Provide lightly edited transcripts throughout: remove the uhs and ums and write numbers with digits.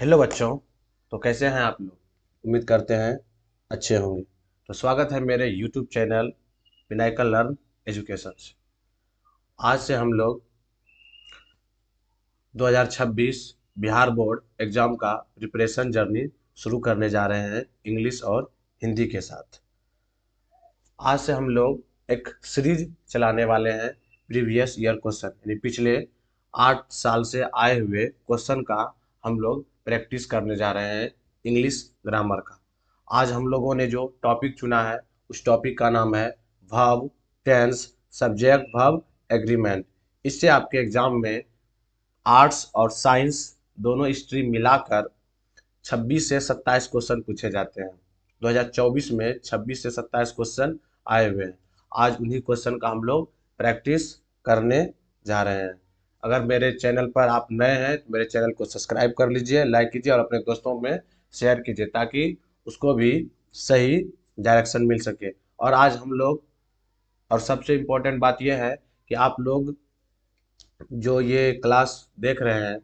Hello बच्चों। तो कैसे हैं आप लोग? उम्मीद करते हैं अच्छे होंगे। तो स्वागत है मेरे YouTube channel Vinayaka learn education से। आज से हम लोग 2026 बिहार बोर्ड एग्जाम का प्रिपरेशन जर्नी शुरू करने जा रहे हैं इंग्लिश और हिंदी के साथ। आज से हम लोग एक सीरीज चलाने वाले हैं प्रीवियस ईयर क्वेश्चन, यानी पिछले 8 साल से आए हुए क्वेश्चन का हम लोग प्रैक्टिस करने जा रहे हैं इंग्लिश ग्रामर का। आज हम लोगों ने जो टॉपिक चुना है उस टॉपिक का नाम है verb, tense, subject, verb, agreement. इससे आपके एग्जाम में आर्ट्स और साइंस दोनों स्ट्रीम मिलाकर 26 से 27 क्वेश्चन पूछे जाते हैं। 2024 में 26 से 27 क्वेश्चन आए हुए हैं। आज उन्हीं क्वेश्चन का हम लोग प्रैक्टिस करने जा रहे हैं। अगर मेरे चैनल पर आप नए हैं तो मेरे चैनल को सब्सक्राइब कर लीजिए, लाइक कीजिए और अपने दोस्तों में शेयर कीजिए ताकि उसको भी सही डायरेक्शन मिल सके। और आज हम लोग, और सबसे इम्पोर्टेंट बात यह है कि आप लोग जो ये क्लास देख रहे हैं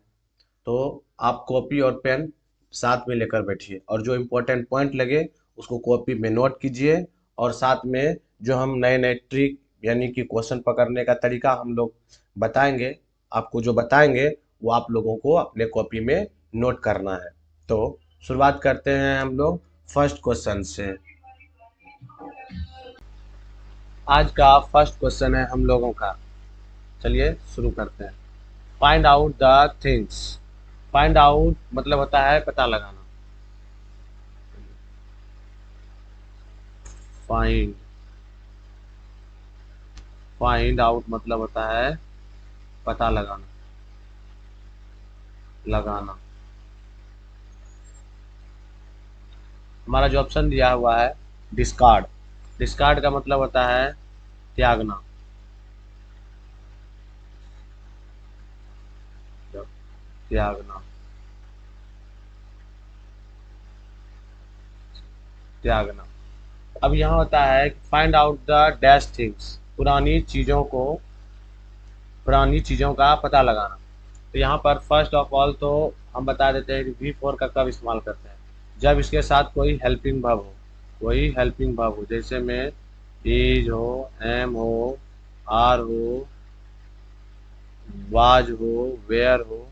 तो आप कॉपी और पेन साथ में लेकर बैठिए और जो इम्पोर्टेंट पॉइंट लगे उसको कॉपी में नोट कीजिए। और साथ में जो हम नए नए ट्रिक यानी कि क्वेश्चन पकड़ने का तरीका हम लोग बताएंगे, आपको जो बताएंगे वो आप लोगों को अपने कॉपी में नोट करना है। तो शुरुआत करते हैं हम लोग फर्स्ट क्वेश्चन से। आज का फर्स्ट क्वेश्चन है हम लोगों का, चलिए शुरू करते हैं। Find out the things. Find out मतलब होता है पता लगाना। फाइंड फाइंड आउट मतलब होता है पता लगाना, लगाना। हमारा जो ऑप्शन दिया हुआ है डिस्कार्ड। डिस्कार्ड का मतलब होता है त्यागना, त्यागना, त्यागना। अब यहाँ होता है find out the dash things, पुरानी चीज़ों का पता लगाना। तो यहाँ पर फर्स्ट ऑफ ऑल तो हम बता देते हैं कि V4 का कब इस्तेमाल करते हैं, जब इसके साथ कोई हेल्पिंग वर्ब हो। कोई हेल्पिंग वर्ब हो जैसे में इज हो, एम हो, आर हो, वाज हो, वेयर हो,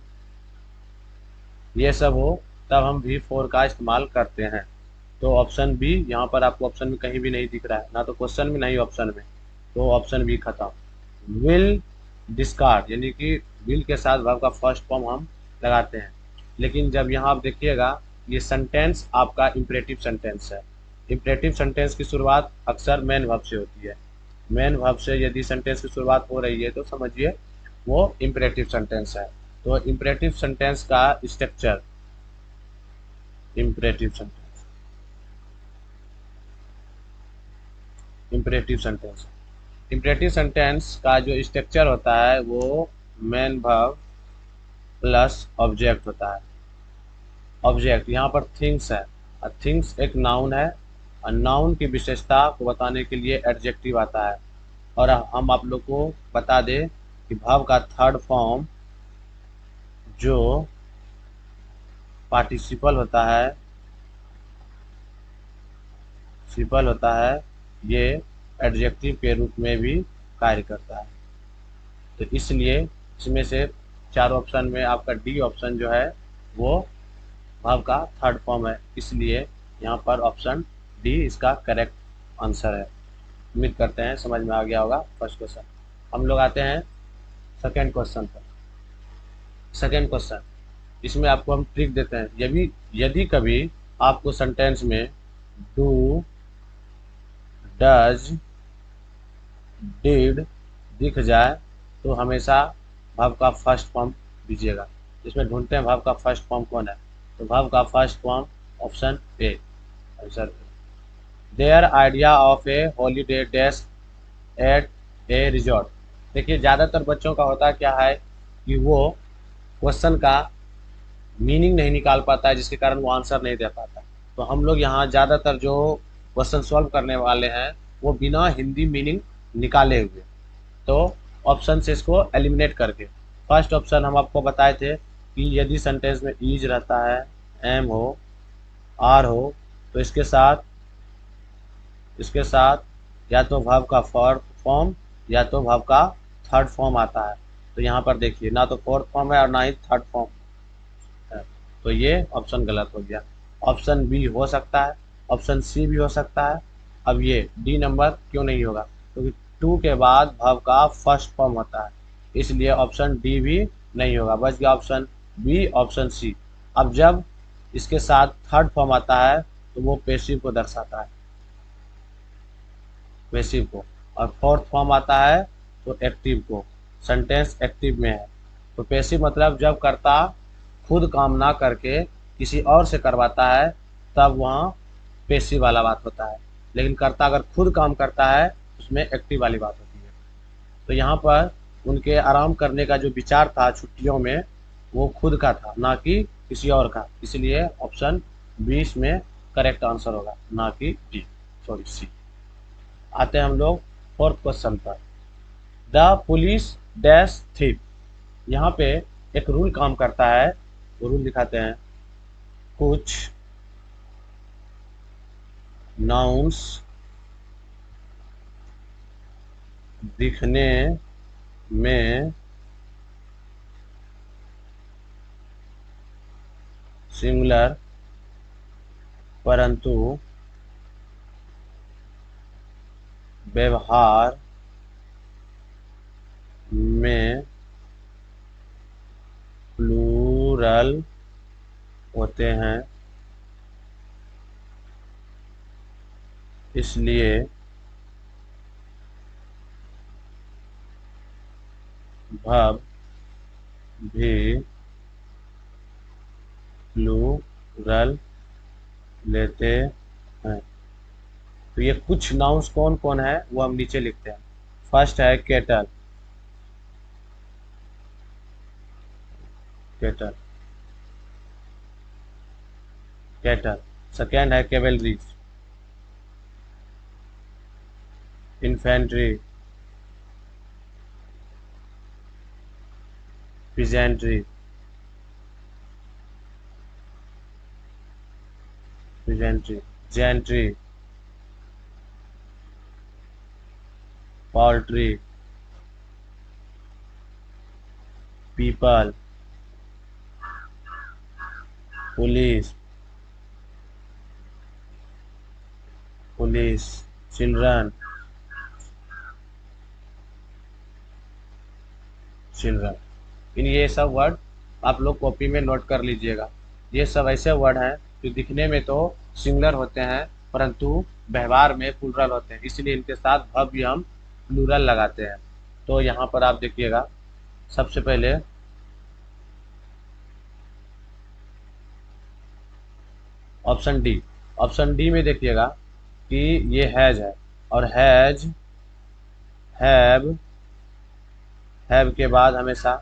ये सब हो, तब हम V4 का इस्तेमाल करते हैं। तो ऑप्शन बी, यहाँ पर आपको ऑप्शन में कहीं भी नहीं दिख रहा है, ना तो क्वेश्चन में नहीं ऑप्शन में, तो ऑप्शन बी खत्म। विल डिस्कार्ड यानी कि विल के साथ वर्ब का फर्स्ट फॉर्म हम लगाते हैं। लेकिन जब यहाँ आप देखिएगा ये सेंटेंस आपका इम्परेटिव सेंटेंस है। इम्परेटिव सेंटेंस की शुरुआत अक्सर मेन वर्ब से होती है। मेन वर्ब से यदि सेंटेंस की शुरुआत हो रही है तो समझिए वो इम्परेटिव सेंटेंस है। तो इम्परेटिव सेंटेंस का structure, imperative sentence, imperative sentence, imperative sentence का जो स्ट्रक्चर होता है वो मेन वर्ब प्लस ऑब्जेक्ट होता है। ऑब्जेक्ट यहाँ पर थिंग्स है और थिंग्स एक नाउन है और नाउन की विशेषता को बताने के लिए एडजेक्टिव आता है। और हम आप लोग को बता दें कि वर्ब का थर्ड फॉर्म जो पार्टिसिपल होता है, सिंपल होता है, ये एडजेक्टिव के रूप में भी कार्य करता है। तो इसलिए इसमें से चार ऑप्शन में आपका डी ऑप्शन जो है वो वर्ब का थर्ड फॉर्म है, इसलिए यहाँ पर ऑप्शन डी इसका करेक्ट आंसर है। उम्मीद करते हैं समझ में आ गया होगा फर्स्ट क्वेश्चन। हम लोग आते हैं सेकेंड क्वेश्चन पर। सेकेंड क्वेश्चन, इसमें आपको हम ट्रिक देते हैं। यदि कभी आपको सेंटेंस में डू, डज, डिड दिख जाए तो हमेशा वर्ब का फर्स्ट फॉर्म दीजिएगा। इसमें ढूंढते हैं वर्ब का फर्स्ट फॉर्म कौन है, तो वर्ब का first form option A, answer. Their idea of a holiday dash at a resort. देखिए ज़्यादातर बच्चों का होता क्या है कि वो क्वेश्चन का मीनिंग नहीं निकाल पाता है, जिसके कारण वो आंसर नहीं दे पाता। तो हम लोग यहाँ ज़्यादातर जो क्वेश्चन सॉल्व करने वाले हैं वो बिना हिंदी मीनिंग निकाले हुए, तो ऑप्शन से इसको एलिमिनेट करके। फर्स्ट ऑप्शन हम आपको बताए थे कि यदि सेंटेंस में इज रहता है एम हो, आर हो, तो इसके साथ या तो वर्ब का फोर्थ फॉर्म या तो वर्ब का थर्ड फॉर्म आता है। तो यहाँ पर देखिए ना तो फोर्थ फॉर्म है और ना ही थर्ड फॉर्म है, तो ये ऑप्शन गलत हो गया। ऑप्शन बी हो सकता है, ऑप्शन सी भी हो सकता है। अब ये डी नंबर क्यों नहीं होगा, क्योंकि टू के बाद वर्ब का फर्स्ट फॉर्म होता है, इसलिए ऑप्शन डी भी नहीं होगा। बच गया ऑप्शन बी, ऑप्शन सी। अब जब इसके साथ थर्ड फॉर्म आता है तो वो पेसिव को दर्शाता है, पैसिव को, और फोर्थ फॉर्म आता है तो एक्टिव को। सेंटेंस एक्टिव में है, तो पैसिव मतलब जब कर्ता खुद काम ना करके किसी और से करवाता है तब वहाँ पैसिव वाला बात होता है, लेकिन कर्ता अगर खुद काम करता है उसमें एक्टिव वाली बात होती है। तो यहाँ पर उनके आराम करने का जो विचार था छुट्टियों में, वो खुद का था ना कि किसी और का, इसलिए ऑप्शन 20 में करेक्ट आंसर होगा, ना कि डी, सॉरी सी। आते हैं हम लोग फोर्थ क्वेश्चन पर। द पुलिस डैश थीप, यहाँ पे एक रूल काम करता है, वो रूल दिखाते हैं। कुछ नाउन्स दिखने में सिंगुलर परंतु व्यवहार में प्लूरल होते हैं, इसलिए वर्ब भी प्लूरल लेते हैं। तो ये कुछ नाउन्स कौन कौन है वो हम नीचे लिखते हैं। फर्स्ट है केटल, केटल, कैटल। सेकेंड है cavalry, infantry, peasantry, peasantry, gentry, poultry, people, police, police, children, children. इन ये सब वर्ड आप लोग कॉपी में नोट कर लीजिएगा। ये सब ऐसे वर्ड हैं जो दिखने में तो सिंगुलर होते हैं परंतु व्यवहार में प्लूरल होते हैं, इसलिए इनके साथ वर्ब भी हम प्लूरल लगाते हैं। तो यहाँ पर आप देखिएगा, सबसे पहले ऑप्शन डी, ऑप्शन डी में देखिएगा कि ये हैज है, और हैज, हैव, हैव के बाद हमेशा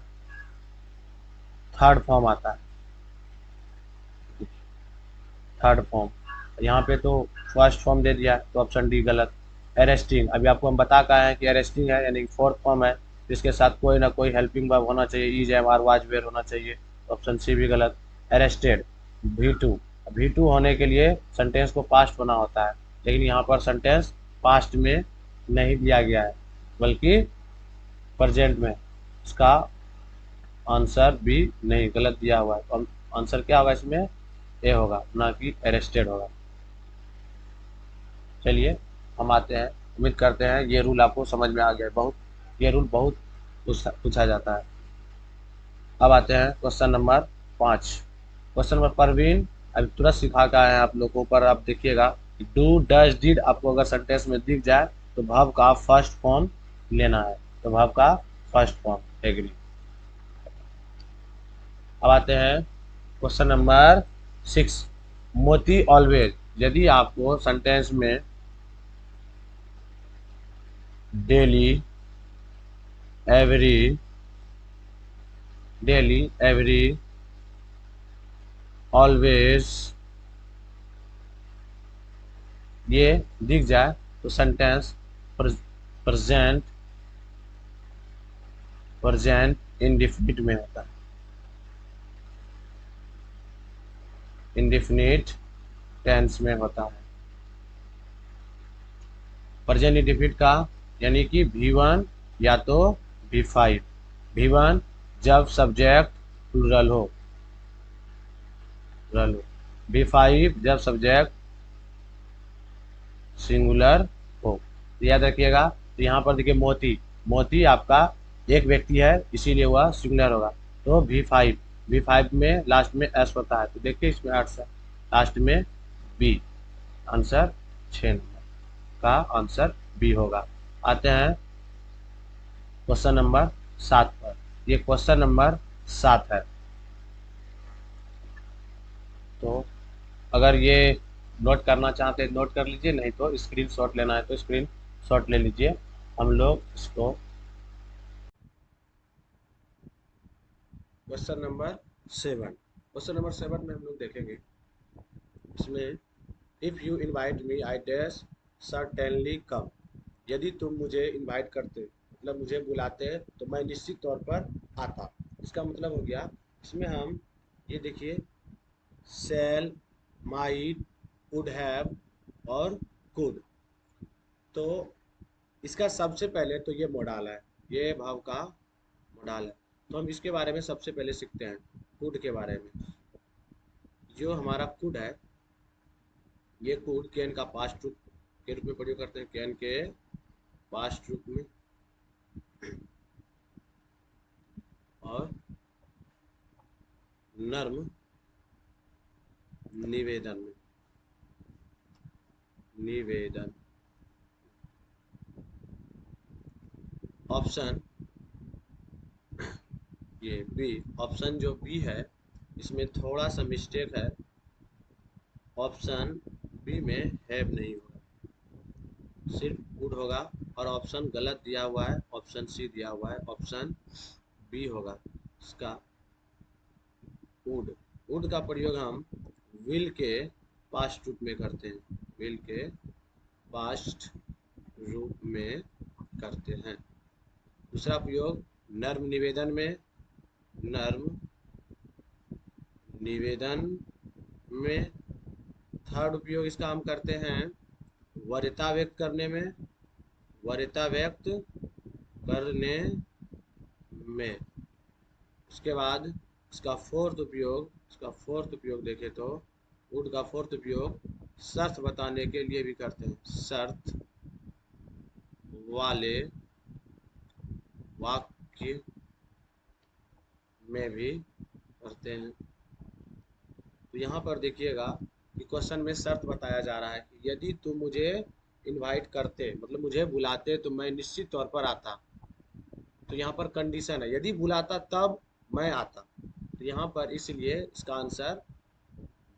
थर्ड फॉर्म आता है, थर्ड फॉर्म। यहाँ पे तो फर्स्ट फॉर्म दे दिया, तो ऑप्शन डी गलत। अरेस्टिंग, अभी आपको हम बता का है कि अरेस्टिंग है यानी कि फोर्थ फॉर्म है, जिसके साथ कोई ना कोई हेल्पिंग वर्ब होना चाहिए, is, M, are, was, were होना चाहिए, ऑप्शन सी भी गलत। Arrested, V two, V two होने के लिए सेंटेंस को पास्ट होना होता है, लेकिन यहाँ पर सेंटेंस पास्ट में नहीं दिया गया है बल्कि प्रेजेंट में। इसका आंसर भी नहीं, गलत दिया हुआ है, तो आंसर क्या होगा इसमें, ए होगा, ना कि अरेस्टेड होगा। चलिए हम आते हैं, उम्मीद करते हैं ये रूल आपको समझ में आ गया है। ये रूल बहुत पूछा जाता है। अब आते हैं question number 5। Question number Parveen अभी तुरंत सिखा का है आप लोगों पर। आप देखिएगा डू, डज, डिड आपको अगर सेंटेंस में दिख जाए तो वर्ब का फर्स्ट फॉर्म लेना है, तो वर्ब का फर्स्ट फॉर्म एग्री। अब आते हैं क्वेश्चन नंबर 6। मोती ऑलवेज, यदि आपको सेंटेंस में daily, every, daily, every, always ये दिख जाए तो सेंटेंस प्रेजेंट, प्रेजेंट इंडेफिनिट में होता है। इंडेफिनिट टेंस में होता है। प्रेजेंट इंडेफिनिट का यानी कि V1 या तो V5। V1 जब सब्जेक्ट प्लूरल हो, V5 जब सब्जेक्ट सिंगुलर हो। तो याद रखिएगा। तो यहाँ पर देखिए मोती, मोती आपका एक व्यक्ति है इसीलिए वह सिंगुलर होगा। तो V5 में लास्ट में एस होता है। तो देखिए इसमें अर्थ है लास्ट में बी। आंसर 6 नंबर का आंसर बी होगा। आते हैं क्वेश्चन नंबर 7 पर। ये क्वेश्चन नंबर 7 है। तो अगर ये नोट करना चाहते हैं नोट कर लीजिए, नहीं तो स्क्रीन शॉट लेना है तो स्क्रीन शॉट ले लीजिए। हम लोग इसको क्वेश्चन नंबर 7 में हम लोग देखेंगे। इसमें if you invite me I dash certainly come. यदि तुम मुझे इनवाइट करते, मतलब मुझे बुलाते, तो मैं निश्चित तौर पर आता। इसका मतलब हो गया, इसमें हम ये देखिए शैल, माइट, वुड हैव और कुड। तो इसका सबसे पहले तो ये मॉडल है, ये भाव का मॉडल है। तो हम इसके बारे में सबसे पहले सीखते हैं कुड के बारे में। जो हमारा कुड है, ये कुड कैन का पास्ट रूप के रूप में प्रयोग करते हैं, कैन के पास्ट रूप में और नर्म निवेदन में। निवेदन ऑप्शन ये बी, ऑप्शन जो बी है इसमें थोड़ा सा मिस्टेक है। ऑप्शन बी में हैव नहीं होगा, सिर्फ वुड होगा। और ऑप्शन गलत दिया हुआ है, ऑप्शन सी दिया हुआ है, ऑप्शन बी होगा इसका वुड। वुड का प्रयोग हम विल के पास्ट रूप में करते हैं, विल के पास्ट रूप में करते हैं। दूसरा प्रयोग नर्म निवेदन में, नर्म निवेदन में। थर्ड उपयोग इसका हम करते हैं वरीयता व्यक्त करने में, वरीयता व्यक्त करने में। उसके बाद इसका फोर्थ उपयोग देखें तो वुड का फोर्थ उपयोग शर्त बताने के लिए भी करते हैं, शर्त वाले वाक्य में भी करते हैं। तो यहाँ पर देखिएगा कि क्वेश्चन में शर्त बताया जा रहा है कि यदि तुम मुझे इनवाइट करते, मतलब मुझे बुलाते, तो मैं निश्चित तौर पर आता। तो यहाँ पर कंडीशन है, यदि बुलाता तब मैं आता। तो यहाँ पर इसलिए इसका आंसर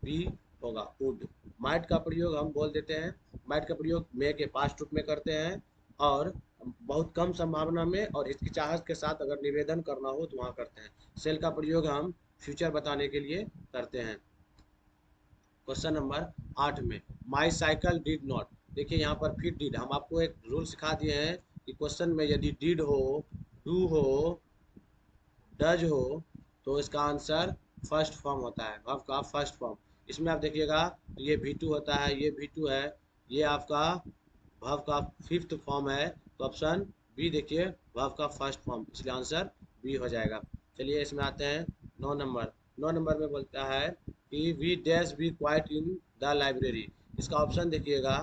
बी होगा वुड। माइट का प्रयोग हम बोल देते हैं, माइट का प्रयोग मे के पास्ट रूप में करते हैं और बहुत कम संभावना में और हिचकिचाहट के साथ अगर निवेदन करना हो तो वहाँ करते हैं। सेल का प्रयोग हम फ्यूचर बताने के लिए करते हैं। क्वेश्चन नंबर 8 में माई साइकिल डिड नॉट। देखिए यहाँ पर फिर डिड, हम आपको एक रूल सिखा दिए हैं कि क्वेश्चन में यदि डिड हो, डू हो, डज हो, तो इसका आंसर फर्स्ट फॉर्म होता है, वर्ब का फर्स्ट फॉर्म। इसमें आप देखिएगा तो ये V2 होता है, ये V2 है, ये आपका वर्ब का फिफ्थ फॉर्म है। तो ऑप्शन बी देखिए वर्ब का फर्स्ट फॉर्म, इसलिए आंसर बी हो जाएगा। चलिए इसमें आते हैं 9 नंबर। 9 नंबर में बोलता है कि we dash be quiet in the library. इसका ऑप्शन देखिएगा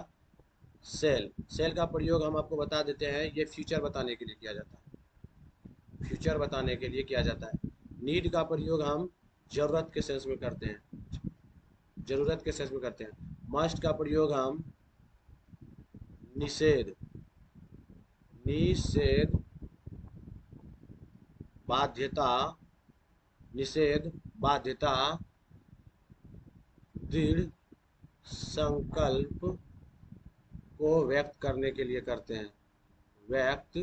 सेल। सेल का प्रयोग हम आपको बता देते हैं, ये फ्यूचर बताने के लिए किया जाता है, फ्यूचर बताने के लिए किया जाता है। नीड का प्रयोग हम जरूरत के सेंस में करते हैं, जरूरत के सेंस में करते हैं। मस्ट का प्रयोग हम निषेध, निषेध बाध्यता, निषेध बाध्यता, दृढ़ संकल्प को व्यक्त करने के लिए करते हैं, व्यक्त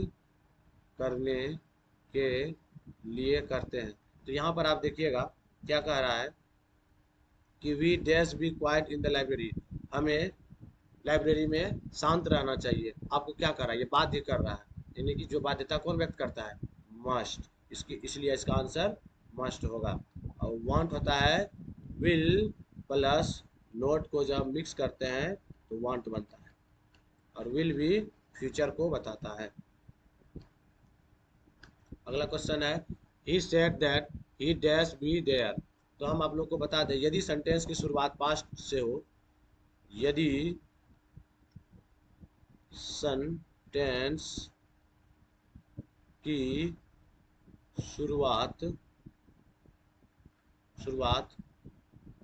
करने के लिए करते हैं। तो यहाँ पर आप देखिएगा क्या कह रहा है कि we dash be quiet in the library. हमें लाइब्रेरी में शांत रहना चाहिए। आपको क्या कर रहा है, ये बाध्य कर रहा है, यानी कि जो बाध्यता कौन व्यक्त करता है, मस्ट। इसकी इसलिए इसका आंसर मस्ट होगा। और वांट होता है विल प्लस नोट को जब मिक्स करते हैं तो वांट बनता है, और विल भी फ्यूचर को बताता है। अगला क्वेश्चन है he said that he dash be there. तो हम आप लोग को बता दें, यदि सेंटेंस की शुरुआत पास्ट से हो, यदि सेंटेंस की शुरुआत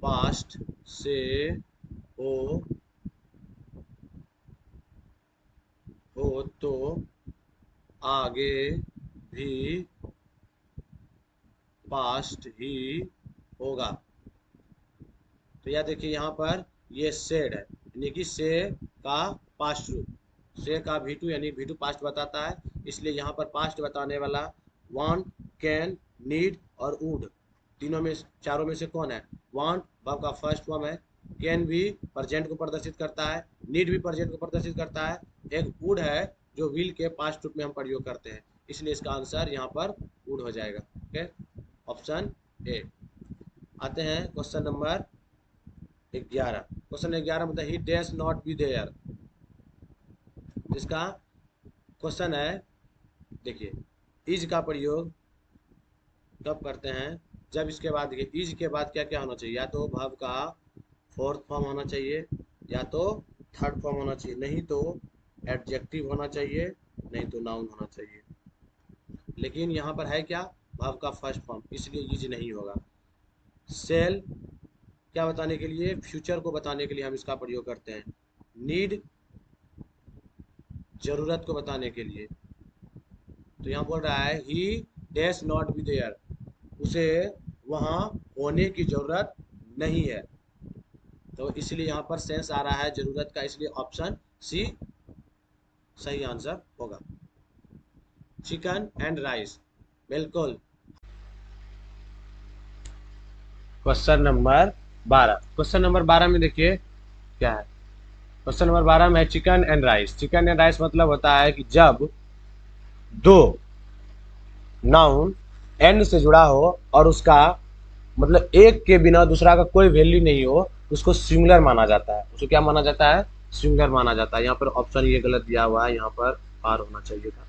पास्ट से हो तो आगे भी पास्ट ही होगा। तो यह देखिए यहाँ पर ये सेड है, यानी कि से का पास्ट रूप, से का V2 यानी V2 पास्ट बताता है, इसलिए यहाँ पर पास्ट बताने वाला वांट, कैन, नीड और वुड, तीनों में चारों में से कौन है? वांट वर्ब का फर्स्ट फॉर्म है, कैन भी प्रेजेंट को प्रदर्शित करता है, नीड भी प्रेजेंट को प्रदर्शित करता है, एक वुड है जो विल के पास्ट रूप में हम प्रयोग करते हैं, इसलिए इसका आंसर यहाँ पर वुड हो जाएगा। Okay, option A. आते हैं क्वेश्चन नंबर 11। क्वेश्चन 11 मतलब he dash not be there. जिसका क्वेश्चन है, देखिए इज का प्रयोग कब करते हैं? जब इसके बाद देखिए इज के बाद क्या क्या होना चाहिए? या तो वर्ब का फोर्थ फॉर्म होना चाहिए, या तो थर्ड फॉर्म होना चाहिए, नहीं तो एडजेक्टिव होना चाहिए, नहीं तो नाउन होना चाहिए। लेकिन यहाँ पर है क्या? वर्ब का फर्स्ट फॉर्म, इसलिए इज नहीं होगा। सेल क्या बताने के लिए? फ्यूचर को बताने के लिए हम इसका प्रयोग करते हैं। नीड जरूरत को बताने के लिए। तो यहाँ बोल रहा है he dash not be there, उसे वहाँ होने की जरूरत नहीं है, तो इसलिए यहाँ पर सेंस आ रहा है जरूरत का, इसलिए ऑप्शन सी सही आंसर होगा। चिकन एंड राइस, बिल्कुल। Question number 12। क्वेश्चन नंबर 12 में देखिए क्या है। क्वेश्चन नंबर 12 में है chicken and rice. Chicken and rice मतलब होता है कि जब दो नाउन एंड से जुड़ा हो और उसका मतलब एक के बिना दूसरा का कोई वैल्यू नहीं हो, उसको सिंगुलर माना जाता है। उसको क्या माना जाता है? सिंगुलर माना जाता है। यहाँ पर ऑप्शन ये गलत दिया हुआ है, यहाँ पर आर होना चाहिए था।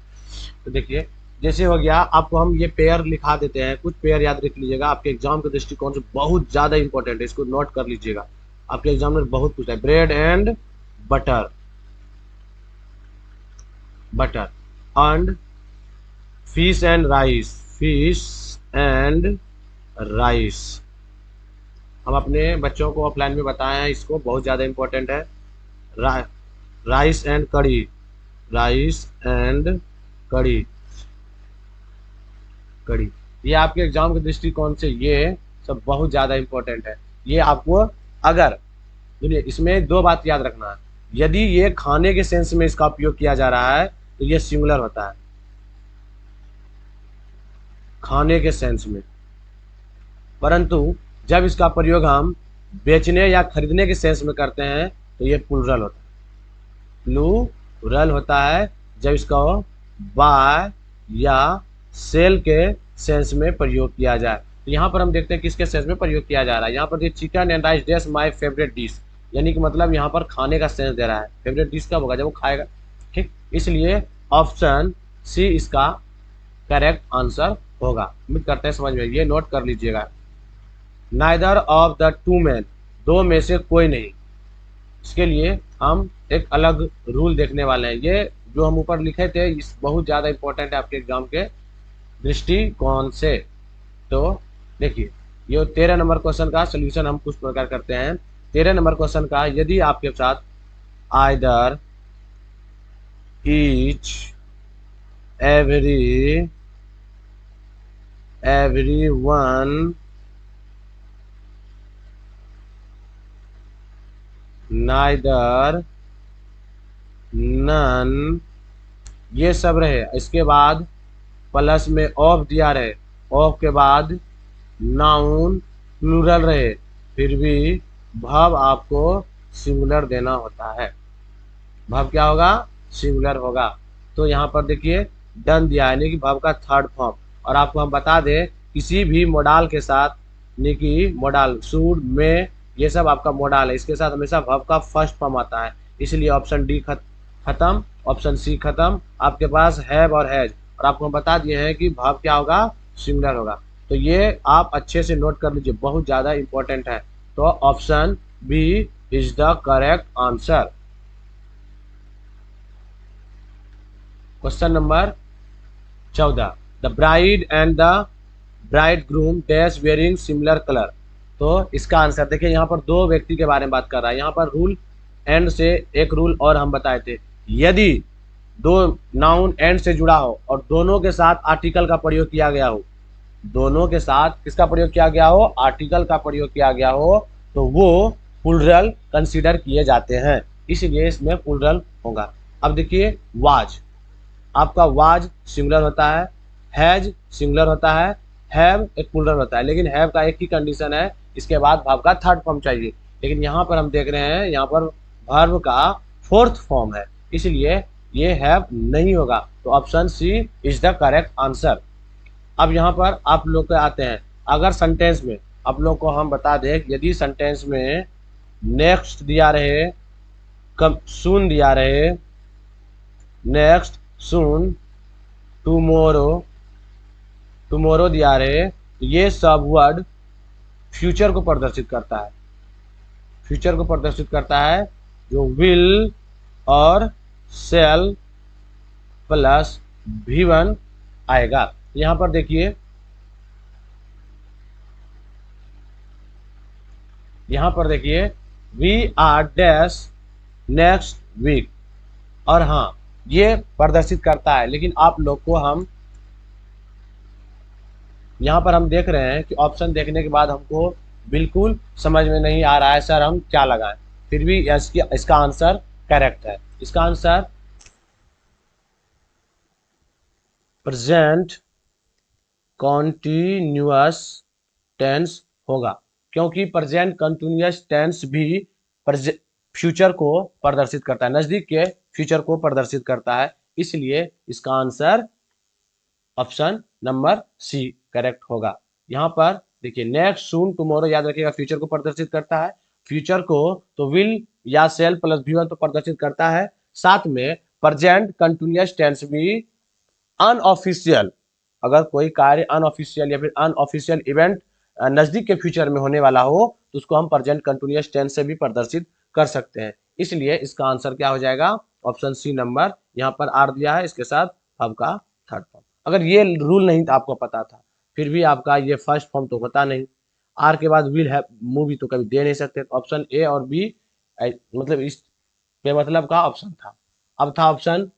तो देखिए जैसे हो गया, आपको हम ये पेयर लिखा देते हैं, कुछ पेयर याद रख लीजिएगा, आपके एग्जाम के दृष्टिकोण से बहुत ज्यादा इंपॉर्टेंट है, इसको नोट कर लीजिएगा, आपके एग्जाम में बहुत पूछता है। Bread and butter, butter and fish and rice, fish and rice. हम अपने बच्चों को ऑफलाइन में बताए हैं, इसको बहुत ज़्यादा इंपॉर्टेंट है। राइस एंड कड़ी, राइस एंड कड़ी, कड़ी, ये आपके एग्जाम के दृष्टिकोण से ये सब बहुत ज़्यादा इंपॉर्टेंट है। ये आपको अगर सुनिए, इसमें दो बात याद रखना है। यदि ये खाने के सेंस में इसका उपयोग किया जा रहा है तो ये सिंगुलर होता है, खाने के सेंस में। परंतु जब इसका प्रयोग हम बेचने या खरीदने के सेंस में करते हैं तो ये प्लूरल होता है, प्लूरल होता है जब इसका बाय या सेल के सेंस में प्रयोग किया जाए। तो यहाँ पर हम देखते हैं किसके सेंस में प्रयोग किया जा रहा है। यहाँ पर chicken and rice dish my favourite dish, यानी कि मतलब यहाँ पर खाने का सेंस दे रहा है। फेवरेट डिश कब होगा? जब वो खाएगा, ठीक। इसलिए ऑप्शन सी इसका करेक्ट आंसर होगा। उम्मीद करते हैं समझ में, ये नोट कर लीजिएगा। Neither of the two man, दो में से कोई नहीं। इसके लिए हम एक अलग रूल देखने वाले हैं। ये जो हम ऊपर लिखे थे इस बहुत ज़्यादा इंपॉर्टेंट है आपके एग्जाम के दृष्टिकोण से। तो देखिए ये 13 नंबर क्वेश्चन का सोल्यूशन हम कुछ प्रकार करते हैं। 13 नंबर क्वेश्चन का, यदि आपके साथ either each every one neither none, ये सब रहे, इसके बाद प्लस में ऑफ दिया रहे, ऑफ के बाद नाउन प्लूरल रहे, फिर भी वर्ब आपको सिंगुलर देना होता है। वर्ब क्या होगा? सिंगुलर होगा। तो यहाँ पर देखिए डन दिया है, यानी कि वर्ब का थर्ड फॉर्म। और आपको हम बता दें किसी भी मोडाल के साथ, यानी कि मोडाल शुड, में, ये सब आपका मोडाल है, इसके साथ हमेशा वर्ब का फर्स्ट फॉर्म आता है, इसलिए ऑप्शन डी खत्म, ऑप्शन सी खत्म। आपके पास हैव और हैज, और आपको हम बता दिए हैं कि वर्ब क्या होगा, सिंगुलर होगा। तो ये आप अच्छे से नोट कर लीजिए, बहुत ज़्यादा इंपॉर्टेंट है। तो option B is the correct answer. Question number 14, the bride and the bridegroom dash wearing similar colour. तो इसका आंसर देखिए, यहाँ पर दो व्यक्ति के बारे में बात कर रहा है। यहाँ पर रूल एंड से एक रूल और हम बताए थे, यदि दो नाउन एंड से जुड़ा हो और दोनों के साथ आर्टिकल का प्रयोग किया गया हो, दोनों के साथ किसका प्रयोग किया गया हो, आर्टिकल का प्रयोग किया गया हो, तो वो प्लूरल कंसीडर किए जाते हैं, इसलिए इसमें प्लूरल होगा। अब देखिए वाज, आपका वाज सिंगुलर होता है, हैज सिंगुलर होता है, हैव एक प्लूरल होता है, लेकिन हैव का एक ही कंडीशन है, इसके बाद वर्ब का थर्ड फॉर्म चाहिए। लेकिन यहाँ पर हम देख रहे हैं, यहाँ पर वर्ब का फोर्थ फॉर्म है, इसलिए ये हैव नहीं होगा। तो option C is the correct answer. अब यहाँ पर आप लोग के आते हैं, अगर सेंटेंस में आप लोग को हम बता दें, यदि सेंटेंस में नेक्स्ट दिया रहे, कम सून दिया रहे, नेक्स्ट सून, टुमोरो, टुमोरो दिया रहे, तो ये सब वर्ड फ्यूचर को प्रदर्शित करता है, फ्यूचर को प्रदर्शित करता है, जो विल और सेल प्लस V1 आएगा। यहाँ पर देखिए, यहाँ पर देखिए we are dash next week, और हाँ ये प्रदर्शित करता है, लेकिन आप लोग को हम यहाँ पर हम देख रहे हैं कि ऑप्शन देखने के बाद हमको बिल्कुल समझ में नहीं आ रहा है सर हम क्या लगाएं, फिर भी इसका आंसर करेक्ट है। इसका आंसर प्रेजेंट कॉन्टिन्यूअस टेंस होगा, क्योंकि प्रेजेंट कंटिन्यूअस टेंस भी फ्यूचर को प्रदर्शित करता है, नजदीक के फ्यूचर को प्रदर्शित करता है, इसलिए इसका answer option number C correct होगा। यहाँ पर देखिए नेक्स्ट, सून, टुमारो, याद रखिएगा फ्यूचर को प्रदर्शित करता है, फ्यूचर को तो विल या सेल प्लस V1 तो प्रदर्शित करता है, साथ में प्रेजेंट कंटिन्यूअस टेंस भी अनऑफिशियल, अगर कोई कार्य अनऑफिशियल या फिर अनऑफिशियल इवेंट नजदीक के फ्यूचर में होने वाला हो, तो उसको हम प्रेजेंट कंटिन्यूअस टेंस से भी प्रदर्शित कर सकते हैं, इसलिए इसका आंसर क्या हो जाएगा, ऑप्शन सी नंबर। यहाँ पर आर दिया है, इसके साथ आपका थर्ड फॉर्म। अगर ये रूल नहीं था, आपको पता था, फिर भी आपका ये फर्स्ट फॉर्म तो होता नहीं, आर के बाद विल हैव मूवी तो कभी दे नहीं सकते, तो ऑप्शन ए और बी मतलब इस पे मतलब का ऑप्शन था। अब था ऑप्शन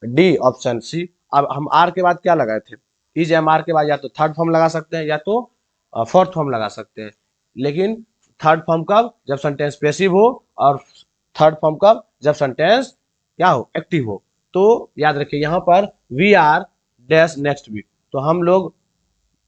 डी, ऑप्शन सी। अब हम आर के बाद क्या लगाए थे, इज एम आर के बाद या तो थर्ड फॉर्म लगा सकते हैं या तो फोर्थ फॉर्म लगा सकते हैं, लेकिन थर्ड फॉर्म कब, जब सेंटेंस पैसिव हो, और थर्ड फॉर्म कब, जब सेंटेंस क्या हो, एक्टिव हो। तो याद रखिए यहाँ पर we are dash next week, तो हम लोग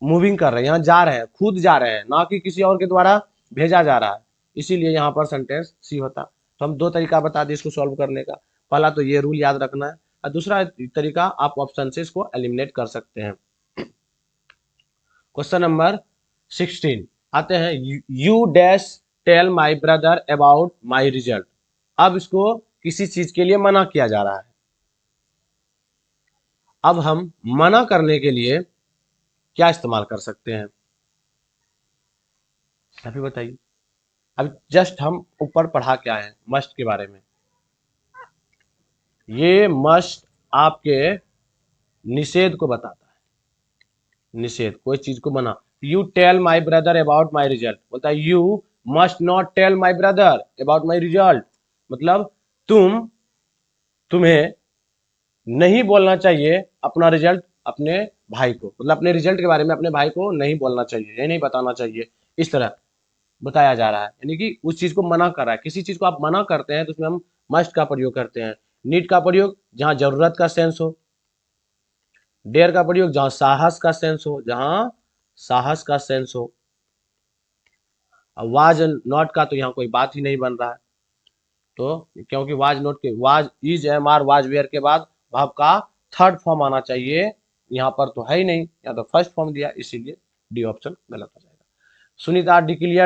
मूविंग कर रहे हैं, यहाँ जा रहे हैं, खुद जा रहे हैं, ना कि किसी और के द्वारा भेजा जा रहा है, इसीलिए यहाँ पर सेंटेंस सी होता। तो हम दो तरीका बता दिए इसको सॉल्व करने का, पहला तो ये रूल याद रखना है, और दूसरा तरीका आप ऑप्शन से इसको एलिमिनेट कर सकते हैं। क्वेश्चन नंबर 16 आते हैं, you dash tell my brother about my result. अब इसको किसी चीज के लिए मना किया जा रहा है, अब हम मना करने के लिए क्या इस्तेमाल कर सकते हैं, अभी बताइए। अब जस्ट हम ऊपर पढ़ा क्या है मस्ट के बारे में, ये मस्ट आपके निषेध को बताता है, निषेध, कोई चीज को मना। You tell my brother about my result, बोलता है you must not tell my brother about my result, मतलब तुम्हें नहीं बोलना चाहिए अपना रिजल्ट अपने भाई को, मतलब अपने रिजल्ट के बारे में अपने भाई को नहीं बोलना चाहिए, ये नहीं बताना चाहिए, इस तरह बताया जा रहा है, यानी कि उस चीज को मना कर रहा है। किसी चीज को आप मना करते हैं तो उसमें हम मस्ट का प्रयोग करते हैं, नीड का प्रयोग जहां जरूरत का सेंस हो, डेयर का प्रयोग जहां साहस का सेंस हो, जहां साहस का सेंस हो, वाज नॉट का तो यहाँ कोई बात ही नहीं बन रहा है, तो क्योंकि वाज नॉट के was is M R was where के बाद भाव का थर्ड फॉर्म आना चाहिए, यहाँ पर तो है ही नहीं, या तो फर्स्ट फॉर्म दिया, इसीलिए डी ऑप्शन गलत हो जाएगा। सुनीता डिक्लेयर